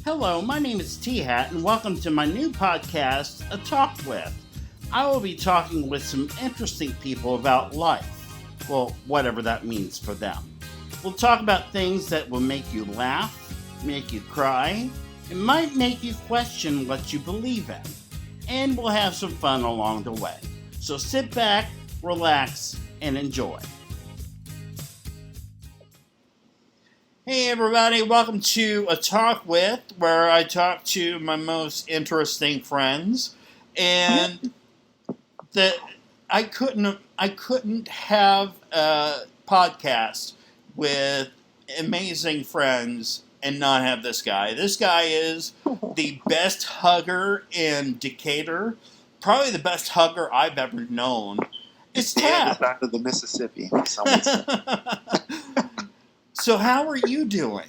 Hello, my name is T-Hat, and welcome to my new podcast, A Talk With. I will be talking with some interesting people about life. Well, whatever that means for them. We'll talk about things that will make you laugh, make you cry, and might make you question what you believe in. And we'll have some fun along the way. So sit back, relax, and enjoy. Hey everybody, welcome to A Talk With, where I talk to my most interesting friends. And that I couldn't have a podcast with amazing friends and not have this guy. This guy is the best hugger in Decatur, probably the best hugger I've ever known. It's Tat. Side of the Mississippi. Some would say. So how are you doing?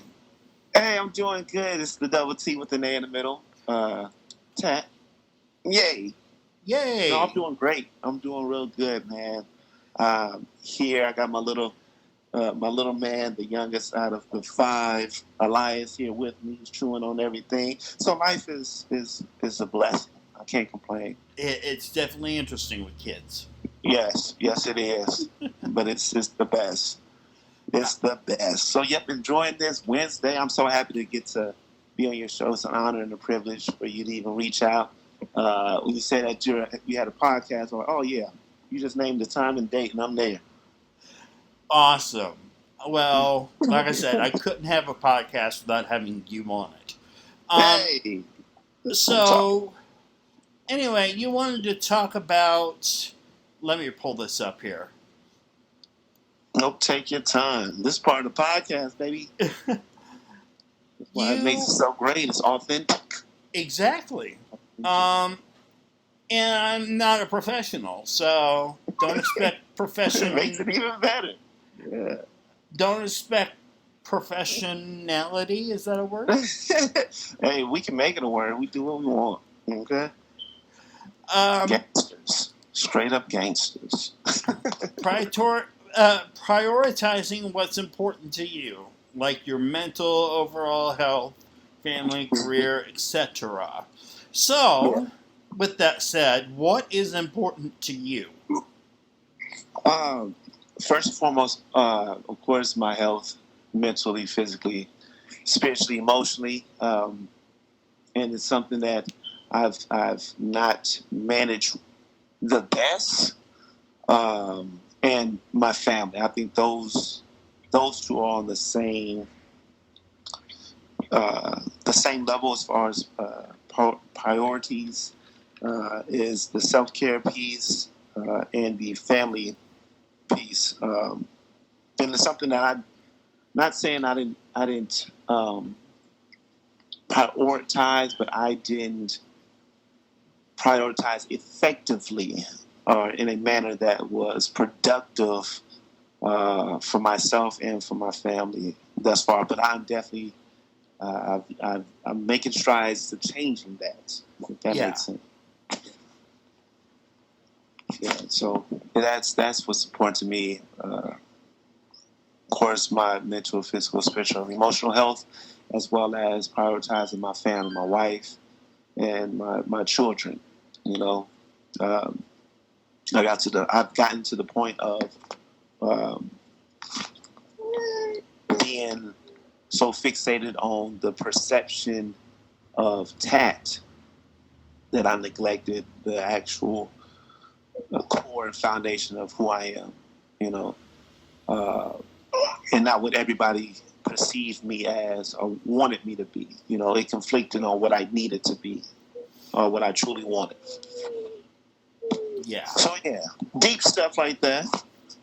Hey, I'm doing good. It's the double T with an A in the middle. Tat. Yay. Yay. No, I'm doing great. I'm doing real good, man. Here I got my little man, the youngest out of the five, Elias, here with me. He's chewing on everything. So life is a blessing. I can't complain. It's definitely interesting with kids. Yes, it is. But it's the best. It's the best. So, yep, enjoying this Wednesday. I'm so happy to get to be on your show. It's an honor and a privilege for you to even reach out. When you said that you had a podcast, I'm like, oh, yeah, you just named the time and date, and I'm there. Awesome. Well, like I said, I couldn't have a podcast without having you on it. Hey! So, anyway, you wanted to talk about... Let me pull this up here. Nope, take your time. This part of the podcast, baby. That's why it makes it so great. It's authentic. Exactly. And I'm not a professional, so don't expect professional. It makes it even better. Yeah. Don't expect professionality. Is that a word? Hey, we can make it a word. We do what we want. Okay? Gangsters. Straight up gangsters. Prioritizing what's important to you, like your mental overall health, family, career, etc. So, with that said, what is important to you? First and foremost, of course, my health, mentally, physically, spiritually, emotionally, and it's something that I've not managed the best. And my family. I think those two are on the same level as far as priorities. Is the self-care piece and the family piece, and it's something that I'm not saying I didn't prioritize, but I didn't prioritize effectively. Or in a manner that was productive for myself and for my family thus far. But I'm definitely I'm making strides to changing that. If that makes sense. Yeah. So that's what's important to me. Of course, my mental, physical, spiritual, and emotional health, as well as prioritizing my family, my wife, and my children. You know. I've gotten to the point of being so fixated on the perception of Tat that I neglected the actual core and foundation of who I am, you know, and not what everybody perceived me as or wanted me to be. You know, it conflicted on what I needed to be or what I truly wanted. Yeah. So yeah, deep stuff like that.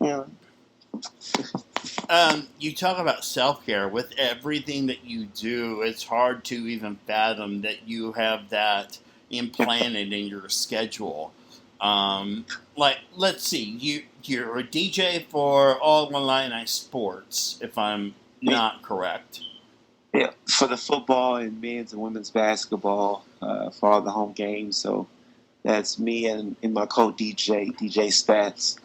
Yeah. You talk about self-care. With everything that you do, it's hard to even fathom that you have that implanted in your schedule. Like, let's see, you're a DJ for All Illini Sports, if I'm not correct. Yeah, for the football and men's and women's basketball, for all the home games. So that's me and my co-DJ, DJ Stats,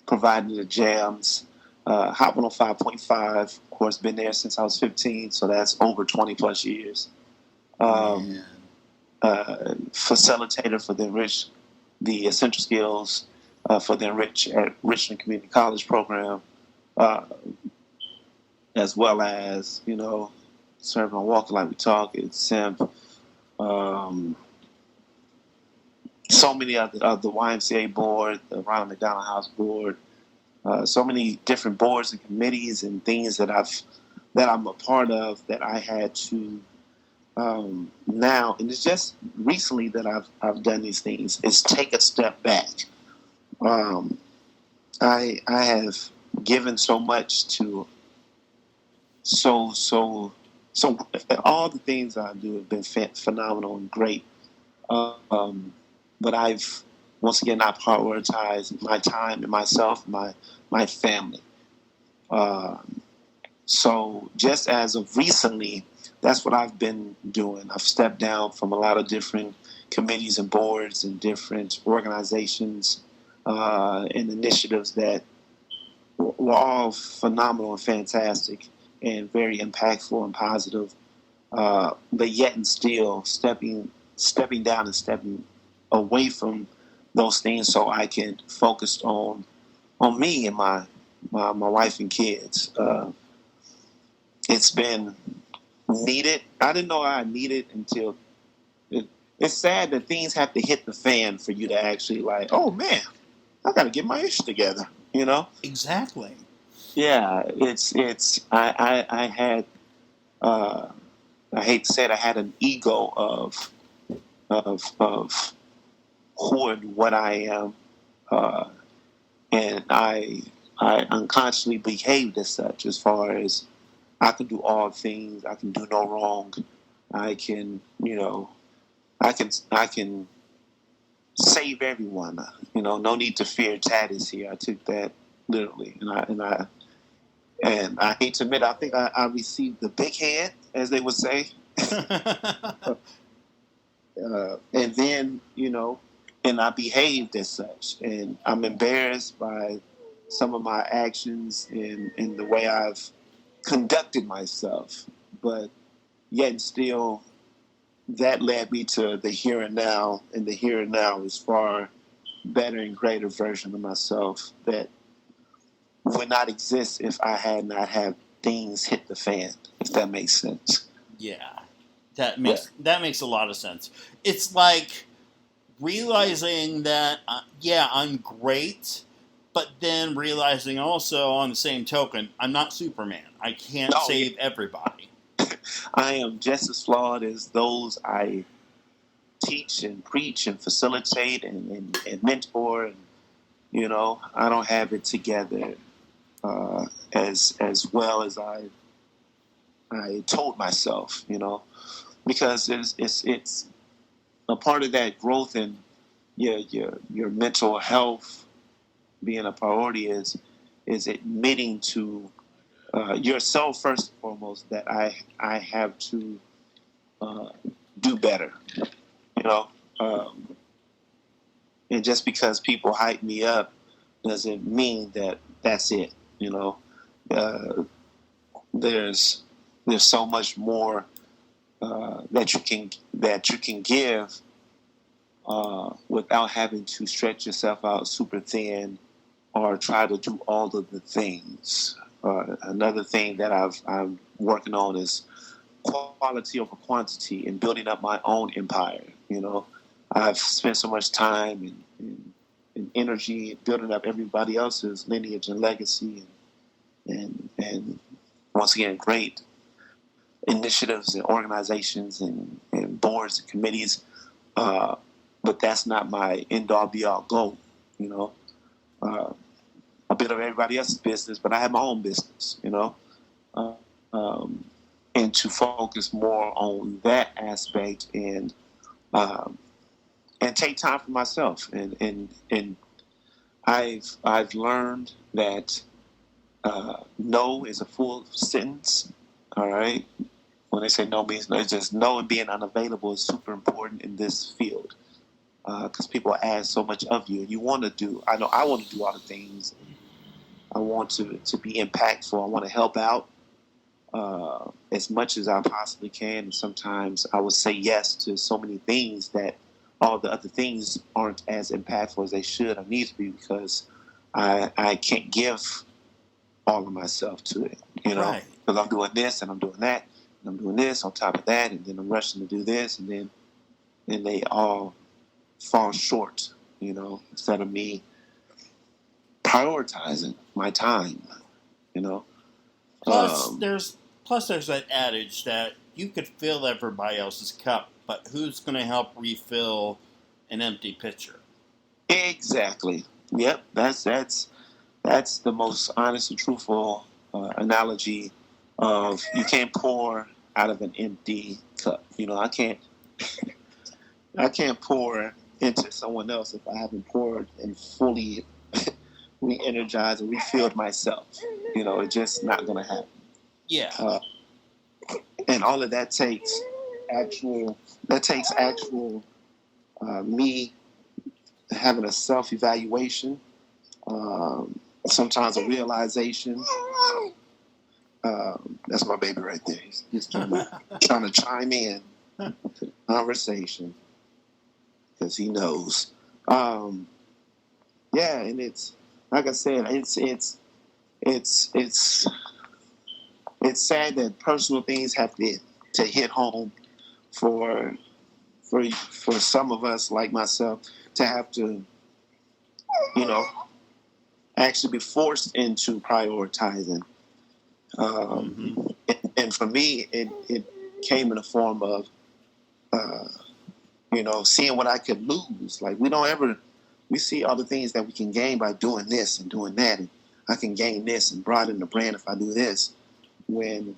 providing the jams, Hot 105.5, of course, been there since I was 15, so that's over 20 plus years. Facilitator for the essential skills for the Enrich at Richland Community College program, as well as, serving on Walk Like We Talk, it's SIMP, so many other the YMCA board, the Ronald McDonald House board, so many different boards and committees and things that I'm a part of that I had to now, and it's just recently that I've done these things, is take a step back. I have given so much to so all the things I do have been phenomenal and great. But I've once again not prioritized my time and myself, my family. So just as of recently, that's what I've been doing. I've stepped down from a lot of different committees and boards and different organizations and initiatives that were all phenomenal and fantastic and very impactful and positive. But yet and still stepping down and stepping away from those things so I can focus on me and my wife and kids. It's been needed. I didn't know I needed until it's sad that things have to hit the fan for you to actually like, oh man, I got to get my ish together. Exactly. Yeah, I had I hate to say it, I had an ego of who and what I am, and I unconsciously behaved as such. As far as I can do all things, I can do no wrong. I can, I can save everyone. No need to fear. Tad is here. I took that literally, and I hate to admit, I think I received the big head, as they would say. And then, and I behaved as such. And I'm embarrassed by some of my actions in the way I've conducted myself. But yet and still, that led me to the here and now. And the here and now is far better and greater version of myself that would not exist if I had not had things hit the fan, if that makes sense. Yeah. That makes a lot of sense. It's like realizing that, I'm great, but then realizing also on the same token, I'm not Superman. I can't save everybody. I am just as flawed as those I teach and preach and facilitate and mentor. And, I don't have it together as well as I told myself, because it's a part of that growth and your mental health being a priority is admitting to yourself first and foremost that I have to do better, and just because people hype me up doesn't mean that that's it. There's so much more that you can give without having to stretch yourself out super thin or try to do all of the things. Another thing that I'm working on is quality over quantity and building up my own empire. I've spent so much time and energy building up everybody else's lineage and legacy and once again, great initiatives and organizations and boards and committees. But that's not my end-all be-all goal, a bit of everybody else's business, but I have my own business, and to focus more on that aspect and take time for myself. And I've learned that no is a full sentence. All right. When they say no means no, it's just no, and being unavailable is super important in this field because people ask so much of you. You want to do. I know I want to do all the things. I want to be impactful. I want to help out as much as I possibly can. And sometimes I would say yes to so many things that all the other things aren't as impactful as they should or need to be, because I can't give all of myself to it, you know, Right. because I'm doing this and I'm doing that and I'm doing this on top of that, and then I'm rushing to do this, and then they all fall short, you know, instead of me prioritizing my time, you know. Plus, there's that adage that you could fill everybody else's cup, but who's going to help refill an empty pitcher? Exactly. Yep. That's the most honest and truthful analogy of you can't pour out of an empty cup. You know, I can't pour into someone else if I haven't poured and fully re-energized and refilled myself. You know, it's just not going to happen. Yeah. And all of that takes actual me having a self-evaluation, sometimes a realization. That's my baby right there. He's trying to chime in to the conversation because he knows. Yeah, and it's like I said, it's sad that personal things have to hit home for some of us like myself to have to, you know, actually be forced into prioritizing. And for me, it came in the form of, you know, seeing what I could lose. Like we see all the things that we can gain by doing this and doing that, and I can gain this and broaden the brand if I do this, when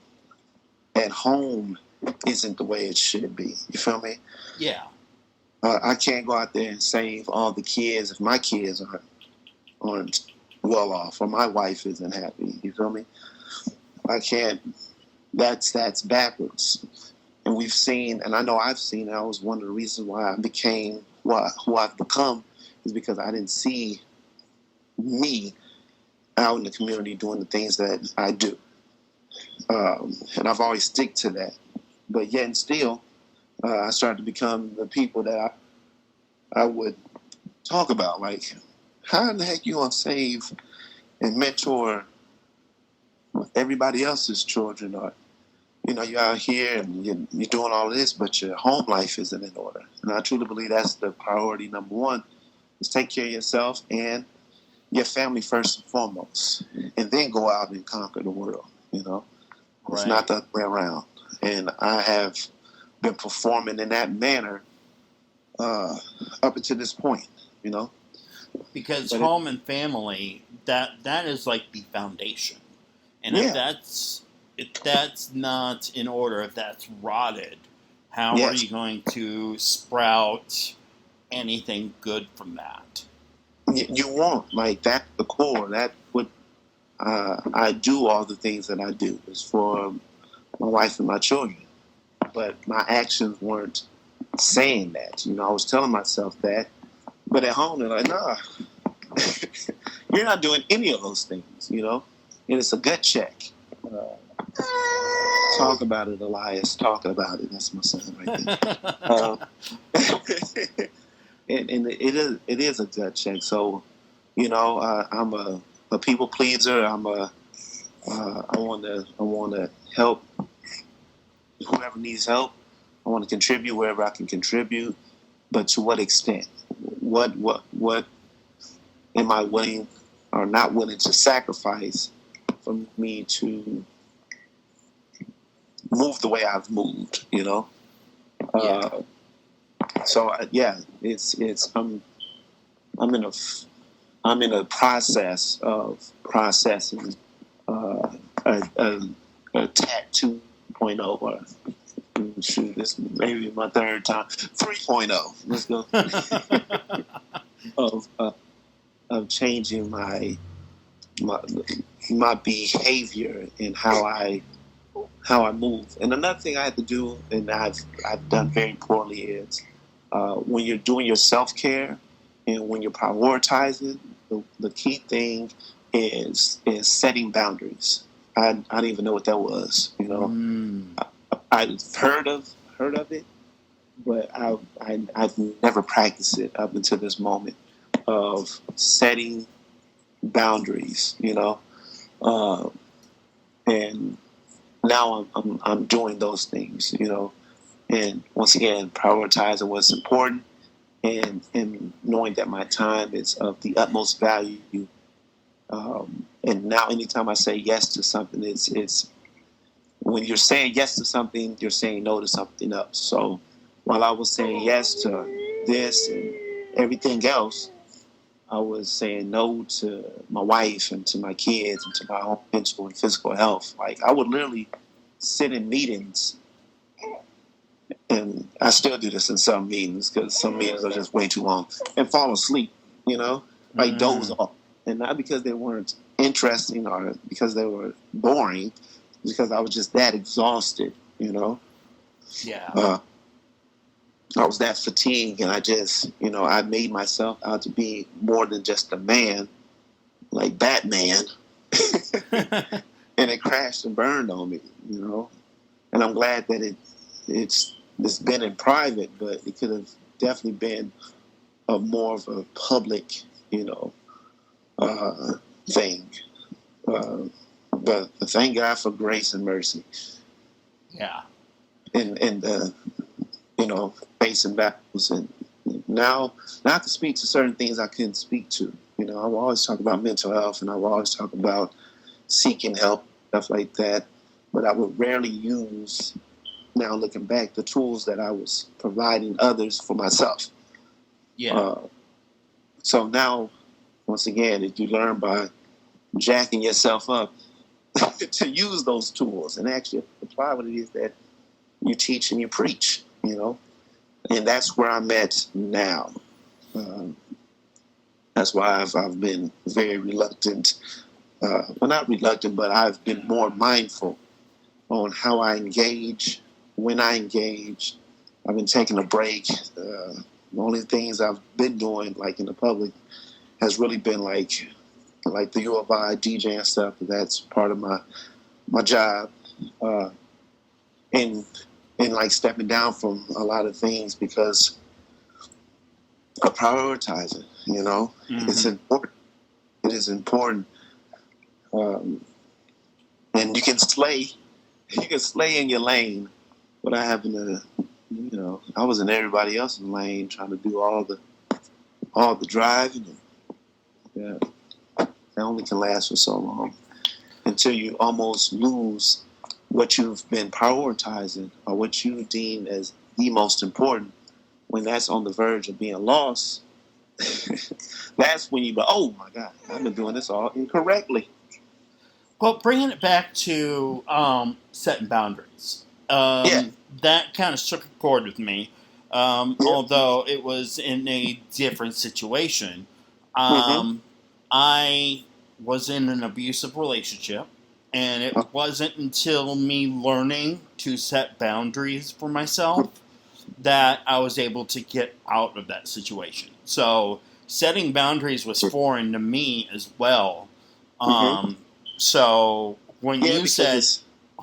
at home isn't the way it should be. You feel me? Yeah. I can't go out there and save all the kids if my kids aren't well off or my wife isn't happy. You feel me? I can't. That's backwards. And we've seen, and I know I've seen, that was one of the reasons why I became who I've become, is because I didn't see me out in the community doing the things that I do. And I've always stick to that. But yet and still, I started to become the people that I would talk about. Like, how in the heck you gonna save and mentor everybody else's children? Or, you know, you're out here and you're doing all of this, but your home life isn't in order. And I truly believe that's the priority number one, is take care of yourself and your family first and foremost, and then go out and conquer the world, you know. Right. It's not the other way around. And I have been performing in that manner up until this point, you know. Because home and family, that is like the foundation. And if that's not in order, if that's rotted, how are you going to sprout anything good from that? You won't. Like, that's the core. That's what I do. All the things that I do is for my wife and my children. But my actions weren't saying that. You know, I was telling myself that. But at home, they're like, nah, you're not doing any of those things, you know? And it's a gut check. Talk about it, Elias. Talk about it. That's my son right there. And it is a gut check. So, you know, I'm a people pleaser. I want to help whoever needs help. I want to contribute wherever I can contribute, but to what extent? What am I willing or not willing to sacrifice for me to move the way I've moved? You know. So it's I'm in a process of processing a TAT 2.0 or shoot, this maybe my third time 3.0. Let's go. of changing my behavior and how I move. And another thing I had to do, and I've done very poorly, is when you're doing your self-care and when you're prioritizing, the key thing is setting boundaries. I didn't even know what that was. You know, Mm. I've heard of it, but I've never practiced it up until this moment of setting boundaries. You know, and now I'm doing those things. You know, and once again, prioritizing what's important, and knowing that my time is of the utmost value. And now, anytime I say yes to something, it's when you're saying yes to something, you're saying no to something else. So while I was saying yes to this and everything else, I was saying no to my wife and to my kids and to my own mental and physical health. Like, I would literally sit in meetings, and I still do this in some meetings because some meetings are just way too long, and fall asleep, you know, like doze off. And not because they weren't interesting or because they were boring, because I was just that exhausted, you know. Yeah. I was that fatigued, and I just, you know, I made myself out to be more than just a man, like Batman. And it crashed and burned on me, you know. And I'm glad that it's been in private, but it could have definitely been more of a public, you know, thing. But thank God for grace and mercy. Yeah. And you know, facing battles. And now I can speak to certain things I couldn't speak to. You know, I will always talk about mental health, and I will always talk about seeking help, stuff like that. But I would rarely use, now looking back, the tools that I was providing others for myself. Yeah. So now, once again, if you learn by jacking yourself up to use those tools and actually apply what it is that you teach and you preach, you know. And that's where I'm at now. That's why I've been very reluctant. Well, not reluctant, but I've been more mindful on how I engage, when I engage. I've been taking a break. The only things I've been doing, like in the public, has really been like the U of I DJ and stuff. That's part of my job, and like stepping down from a lot of things because of prioritizing. You know, It's important. It is important, and you can slay in your lane without having to. You know, I was in everybody else's lane trying to do all the driving. And, that only can last for so long until you almost lose what you've been prioritizing or what you deem as the most important. When that's on the verge of being lost, that's when you go, oh my God, I've been doing this all incorrectly. Well, bringing it back to setting boundaries, that kind of struck a chord with me. Although it was in a different situation. I was in an abusive relationship, and it wasn't until me learning to set boundaries for myself that I was able to get out of that situation. So setting boundaries was foreign to me as well. So when you said,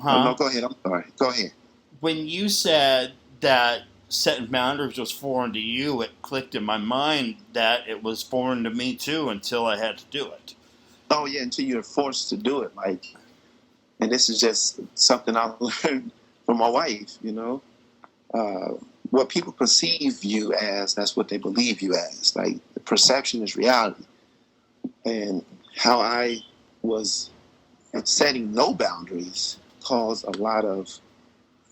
no, go ahead. I'm sorry. Go ahead. When you said that setting boundaries was foreign to you, it clicked in my mind that it was foreign to me too until I had to do it. Oh yeah, until you're forced to do it. Like, and this is just something I learned from my wife. You know, what people perceive you as, that's what they believe you as. Like, the perception is reality. And how I was setting no boundaries caused a lot of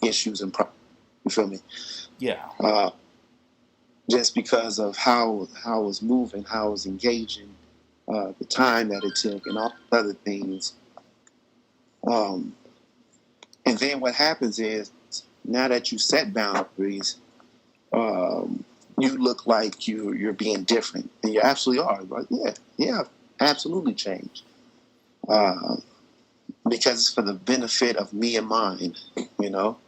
issues and problems. You feel me? Yeah. Just because of how I was moving, how I was engaging, the time that it took, and all other things. And then what happens is, now that you set boundaries, you look like you're being different, and you absolutely are. Like, yeah, absolutely changed. Because it's for the benefit of me and mine, you know.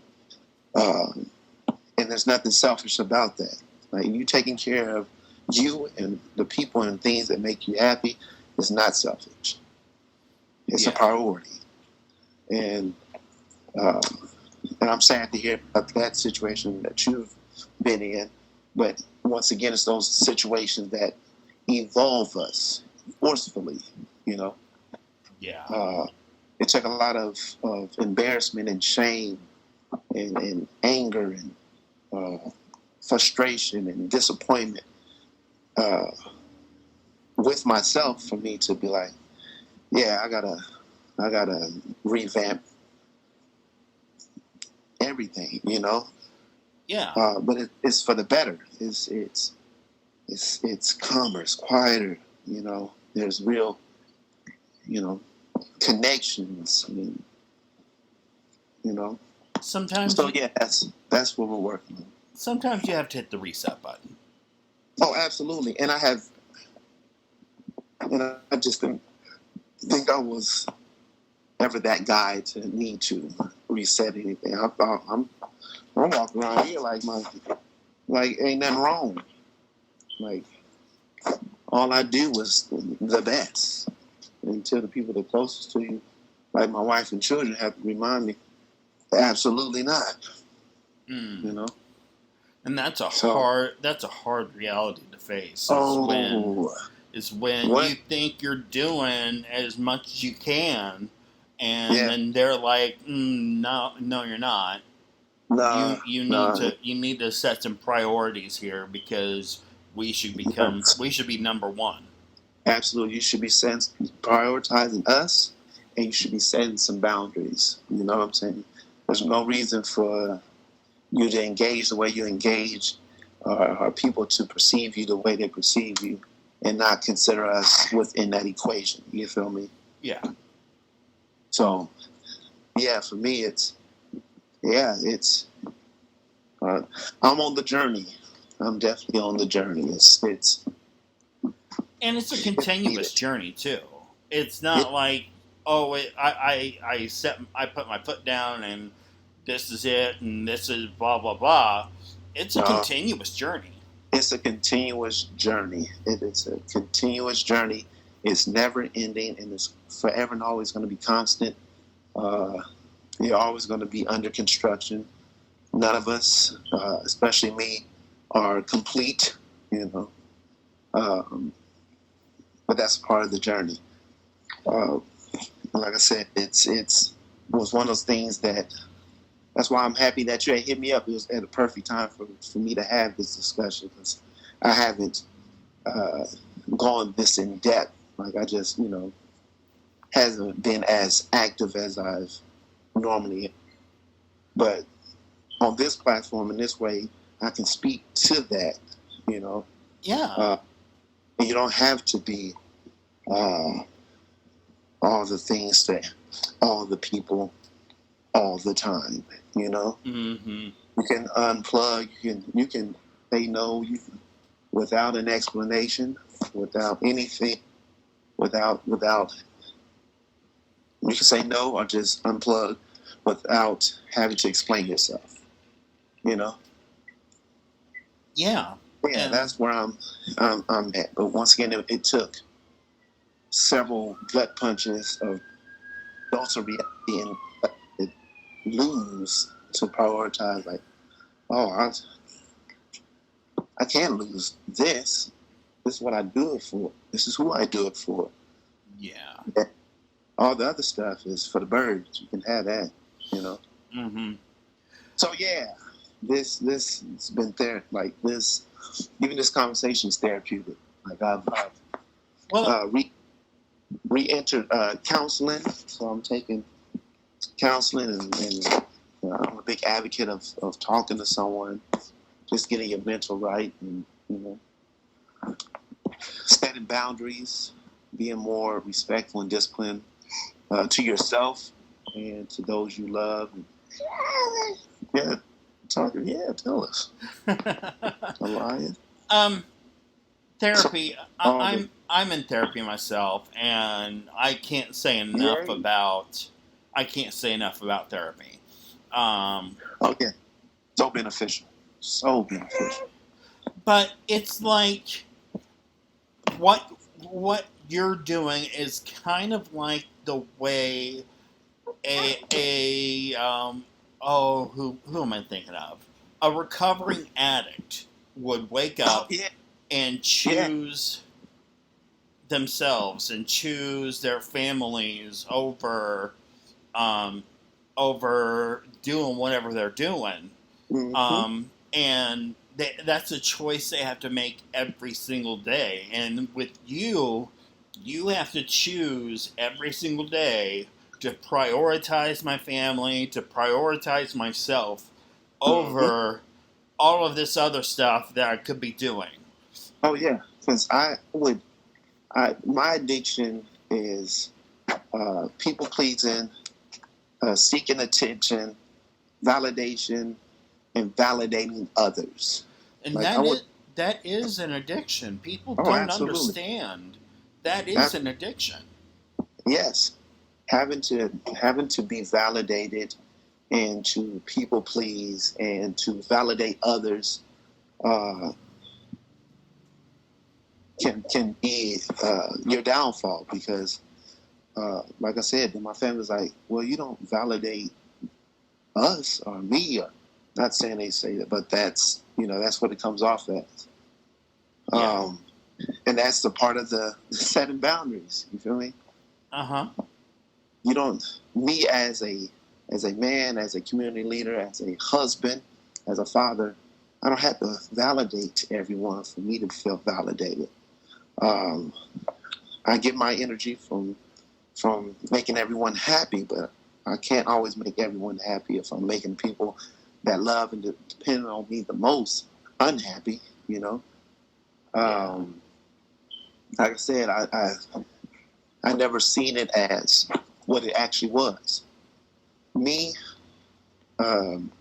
And there's nothing selfish about that. Like, you taking care of you and the people and things that make you happy is not selfish. It's a priority. And I'm sad to hear about that situation that you've been in. But once again, it's those situations that evolve us forcefully, you know. Yeah. It took a lot of embarrassment and shame and anger and frustration and disappointment with myself for me to be like, yeah, I gotta revamp everything, you know. Yeah. But it's for the better. It's calmer, it's quieter, you know. There's real, you know, connections. I mean, you know. Sometimes. So yeah, that's what we're working on. Sometimes you have to hit the reset button. Oh, absolutely. And I just didn't think I was ever that guy to need to reset anything. I thought I'm walking around here like ain't nothing wrong. Like all I do was the best. Until the people that are closest to you, like my wife and children, have to remind me, absolutely not. You know. And that's a hard reality to face. Is when you think you're doing as much as you can, and then they're like, no, you're not. No, you need to set some priorities here because we should be number one. Absolutely, you should be prioritizing us, and you should be setting some boundaries. You know what I'm saying? There's no reason for you to engage the way you engage, or people to perceive you the way they perceive you, and not consider us within that equation. You feel me? Yeah. So, yeah, for me, I'm on the journey. I'm definitely on the journey. And it's a continuous journey too. It's not like, I put my foot down and this is it and this is blah blah blah. It's a continuous journey. It's a continuous journey. It is a continuous journey. It's never ending, and it's forever and always going to be constant. You're always going to be under construction. None of us, especially me, are complete. You know. But that's part of the journey. Like I said, it was one of those things that's why I'm happy that you had hit me up. It was at a perfect time for me to have this discussion because I haven't gone this in depth. Like I just, you know, hasn't been as active as I've normally am. But on this platform in this way, I can speak to that, you know. Yeah. And you don't have to be all the things to all the people all the time, you know. Mm-hmm. You can unplug. You can say no without an explanation, without anything, without. You can say no or just unplug without having to explain yourself. You know. Yeah. Yeah, that's where I'm at. But once again, it took several gut punches of dose of reality and lose to prioritize. Like, I can't lose this. This is what I do it for. This is who I do it for. Yeah. All the other stuff is for the birds. You can have that, you know. Mm-hmm. So yeah, this has been like this. Even this conversation is therapeutic. Like I've re-entered counseling, so I'm taking counseling, and I'm a big advocate of talking to someone, just getting your mental right, and you know, setting boundaries, being more respectful and disciplined to yourself and to those you love. And, yeah, talking. Yeah, tell us. Elias. Therapy. I'm in therapy myself, and I can't say enough about therapy. Okay, so beneficial. But it's like what you're doing is kind of like the way who am I thinking of? A recovering addict would wake Oh up yeah, and yeah. choose themselves and choose their families um, over doing whatever they're doing. Mm-hmm. And that's a choice they have to make every single day. And with you, you have to choose every single day to prioritize my family, to prioritize myself Mm-hmm. over all of this other stuff that I could be doing. Oh yeah, because my addiction is people pleasing, seeking attention, validation, and validating others. And Like I would, that is an addiction. People oh, don't absolutely, understand. That is that, an addiction. yes, having to be validated and to people please and to validate others uh, can be your downfall because, like I said, my family's like, well, you don't validate us or me, or not saying they say that, but that's what it comes off as. Yeah. Um, and that's the part of the setting boundaries. You feel me? Uh huh. You don't. Me as a man, as a community leader, as a husband, as a father, I don't have to validate everyone for me to feel validated. Um, I get my energy from making everyone happy, but I can't always make everyone happy if I'm making people that love and depend on me the most unhappy. You know. Yeah. Like I said, I never seen it as what it actually was. Me um,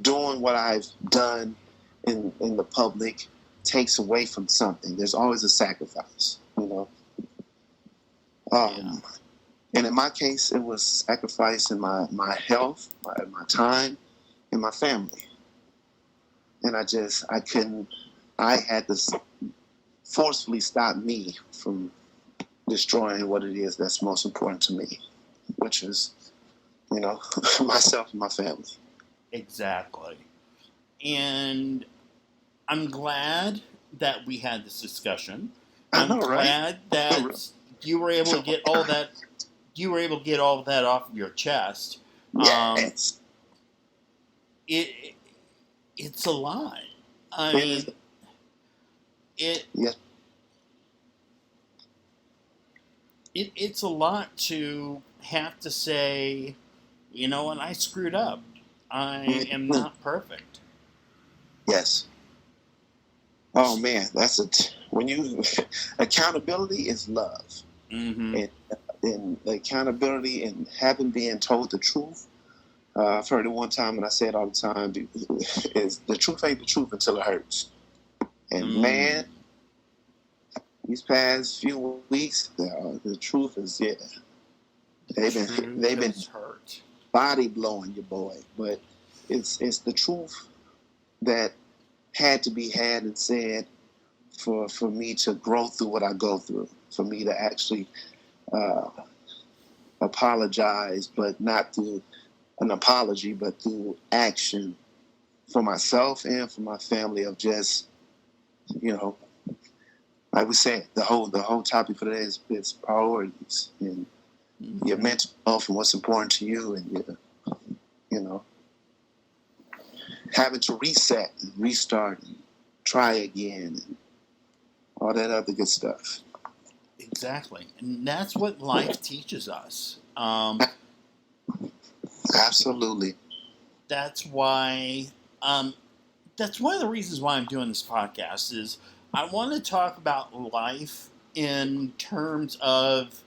doing what I've done in the public takes away from something. There's always a sacrifice, you know. Yeah. And in my case, it was sacrificing my health, my time, and my family. And I couldn't, I had to forcefully stop me from destroying what it is that's most important to me, which is, myself and my family. Exactly. And I'm glad that we had this discussion. I I'm know, right? glad that you were able to get all that off of your chest. Um, Yes. it it's a lot. I It is. mean, it, Yes. it's a lot to have to say, you know what, I screwed up. I am not perfect. Yes. Oh man, when you accountability is love, Mm-hmm. and accountability and having being told the truth. I've heard it one time, and I say it all the time: is the truth ain't the truth until it hurts. And man, these past few weeks, the truth is they've been hurt. body blowing your boy, but it's the truth that had to be had and said for me to grow through what I go through, for me to actually uh, apologize, but not through an apology, but through action for myself and for my family of just, you know, like we said, the whole topic for today is priorities and your mental health and what's important to you, and you know, having to reset and restart and try again and all that other good stuff. Exactly, and that's what life teaches us. Absolutely. That's why. That's one of the reasons why I'm doing this podcast. Is I want to talk about life in terms of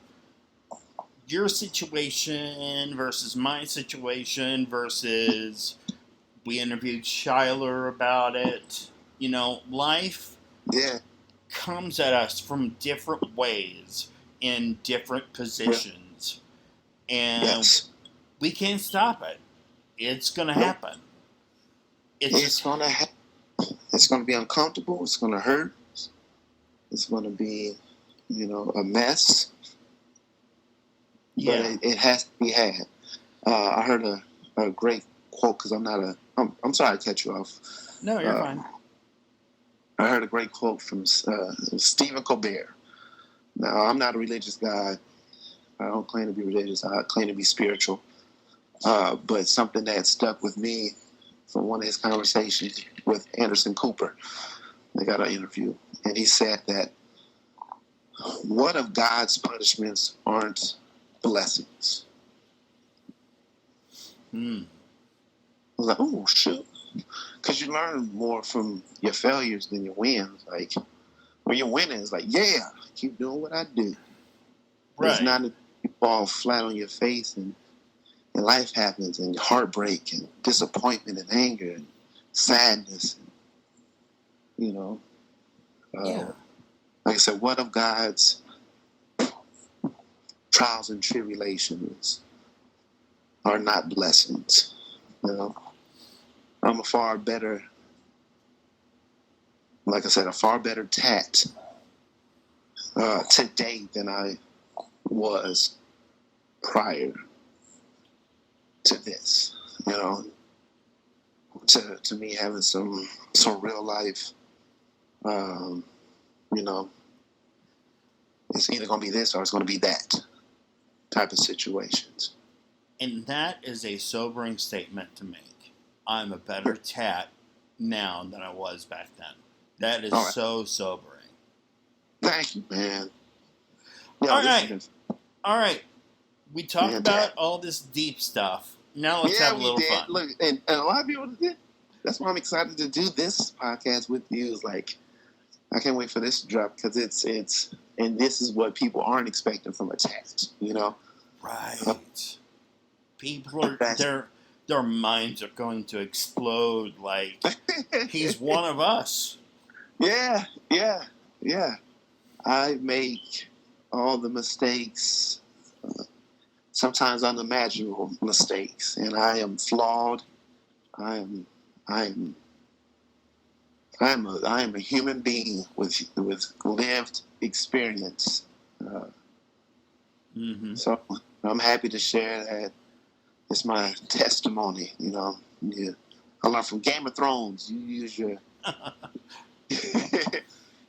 your situation versus my situation versus we interviewed Shiler about it. You know, life Yeah. comes at us from different ways in different positions. And Yes. we can't stop it. It's going to happen. It's gonna happen. It's gonna be uncomfortable. It's gonna hurt. It's going to be, a mess, Yeah. but it has to be had. I heard a great quote, because I'm sorry to cut you off. No, you're fine. I heard a great quote from Stephen Colbert. Now, I'm not a religious guy. I don't claim to be religious. I claim to be spiritual. But something that stuck with me from one of his conversations with Anderson Cooper. They got an interview. And he said that, what if God's punishments aren't blessings? I was like, oh, shoot. Because you learn more from your failures than your wins. Like, when you're winning, it's like, yeah, keep doing what I do. Right. It's not that you fall flat on your face and life happens and heartbreak and disappointment and anger and sadness. And, like I said, what of God's trials and tribulations are not blessings? I'm a far better tat today than I was prior to this. To me having some real life, it's either going to be this or it's going to be that type of situations. And that is a sobering statement to make. I'm a better tat now than I was back then. That is so sobering. Thank you, man. All right. We talked about all this deep stuff. Now let's have a little fun. Look, and a lot of people did. That's why I'm excited to do this podcast with you. Is like, I can't wait for this to drop, because it's and this is what people aren't expecting from a tat. Right. People are their minds are going to explode. Like, he's one of us. Yeah. I make all the mistakes, sometimes unimaginable mistakes, and I am flawed. I am a human being with lived experience. So I'm happy to share that. It's my testimony. I learned from Game of Thrones. You use your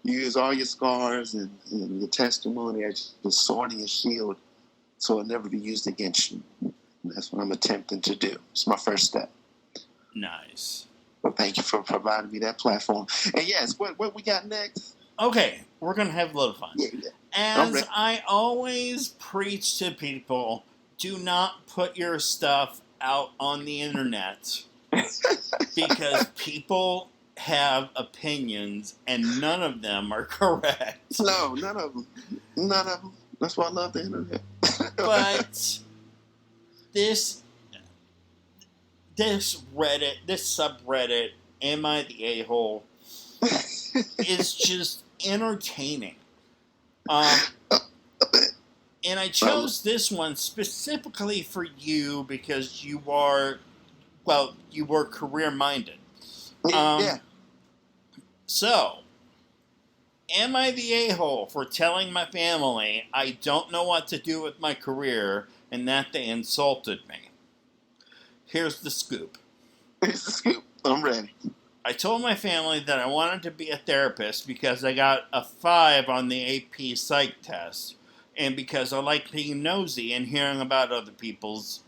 you use all your scars and your testimony as your sword and your shield, so it'll never be used against you. And that's what I'm attempting to do. It's my first step. Nice. Well, thank you for providing me that platform. And yes, what we got next? Okay, we're going to have a little fun. Yeah. As I always preach to people, do not put your stuff out on the internet because people have opinions and none of them are correct. No, none of them. That's why I love the internet. But this subreddit, Am I the A-hole, is just entertaining. And I chose this one specifically for you because you were career-minded. So, am I the a-hole for telling my family I don't know what to do with my career and that they insulted me? Here's the scoop. I'm ready. I told my family that I wanted to be a therapist because I got a 5 on the AP Psych test, and because I like being nosy and hearing about other people's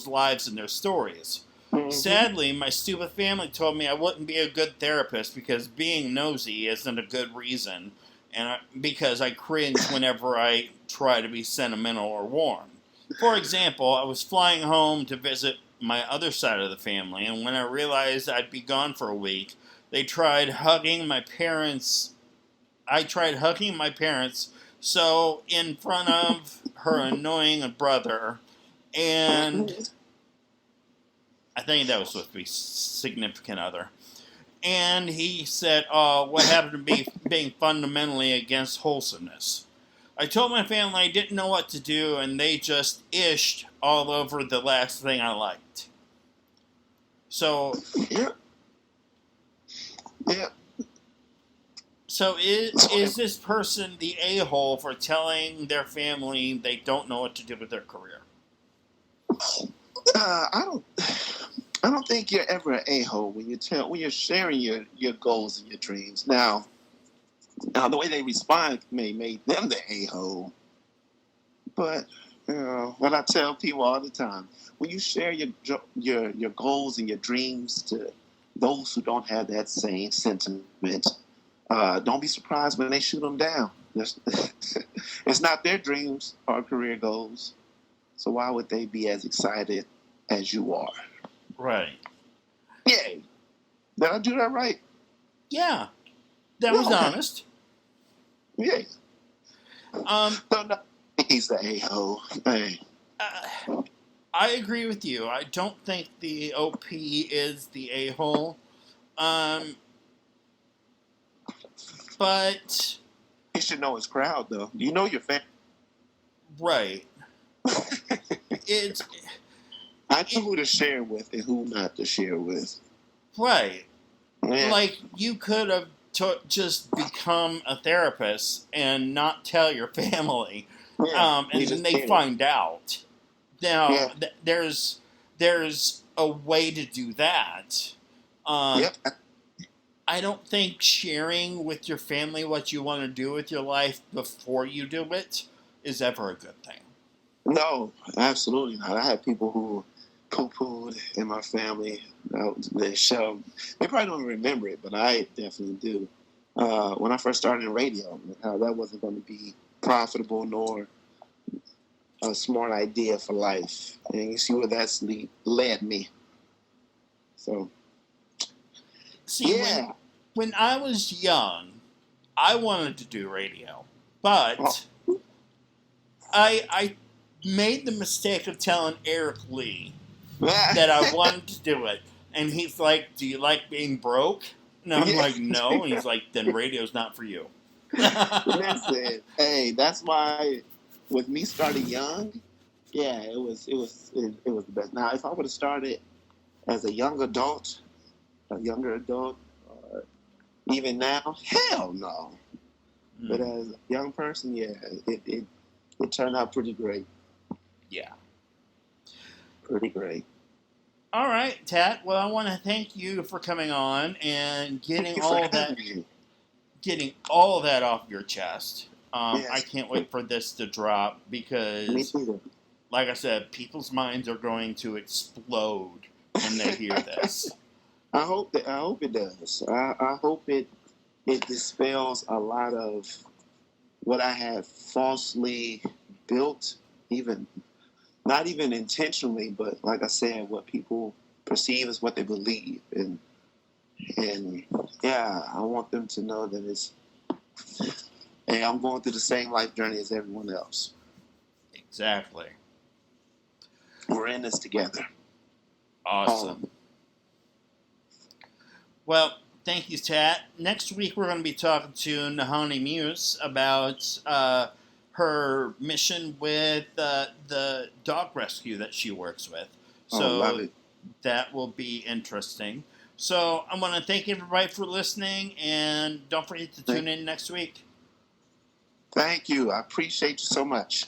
lives and their stories. Mm-hmm. Sadly, my stupid family told me I wouldn't be a good therapist because being nosy isn't a good reason, and because I cringe whenever I try to be sentimental or warm. For example, I was flying home to visit my other side of the family, and when I realized I'd be gone for a week, I tried hugging my parents, so in front of her annoying brother, and I think that was supposed to be significant other. And he said, what happened to being fundamentally against wholesomeness? I told my family I didn't know what to do, and they just ished all over the last thing I liked. So, yeah. So is this person the a-hole for telling their family they don't know what to do with their career? I don't think you're ever an a-hole when you're sharing your goals and your dreams. Now the way they respond may make them the a-hole, but what I tell people all the time, when you share your goals and your dreams to those who don't have that same sentiment, don't be surprised when they shoot them down. It's not their dreams or career goals, so why would they be as excited as you are? Right. Yay. Did I do that right? Yeah. That was honest. Yeah. No, he's the a-hole. Hey. I agree with you. I don't think the OP is the a-hole. But he should know his crowd, though. You know your fan. Right. I know who to share with and who not to share with. Right. Yeah. Like, you could have just become a therapist and not tell your family. Yeah, and then they find out. Now, there's a way to do that. Yep. I don't think sharing with your family what you want to do with your life before you do it is ever a good thing. No, absolutely not. I had people who poo-pooed in my family. They probably don't remember it, but I definitely do. When I first started in radio, how that wasn't going to be profitable nor a smart idea for life. And you see where that's led me. So, see, when I was young, I wanted to do radio, but I made the mistake of telling Eric Lee that I wanted to do it. And he's like, "Do you like being broke?" And I'm like, "No." And he's like, "Then radio's not for you." Listen, hey, that's why with me starting young, it was the best. Now, if I would have started as a younger adult, or even now, hell no. But as a young person, it turned out pretty great. Yeah. Pretty great. All right, Tat. Well, I want to thank you for coming on and getting all that off your chest. Yes. I can't wait for this to drop because, like I said, people's minds are going to explode when they hear this. I hope it does. I hope it dispels a lot of what I have falsely built, not even intentionally, but like I said, what people perceive as what they believe, and I want them to know that hey, I'm going through the same life journey as everyone else. Exactly. We're in this together. Awesome. Well, thank you, Tat. Next week we're going to be talking to Nahani Muse about her mission with the dog rescue that she works with. So love it. That will be interesting. So I want to thank everybody for listening, and don't forget to tune in next week. Thank you. I appreciate you so much.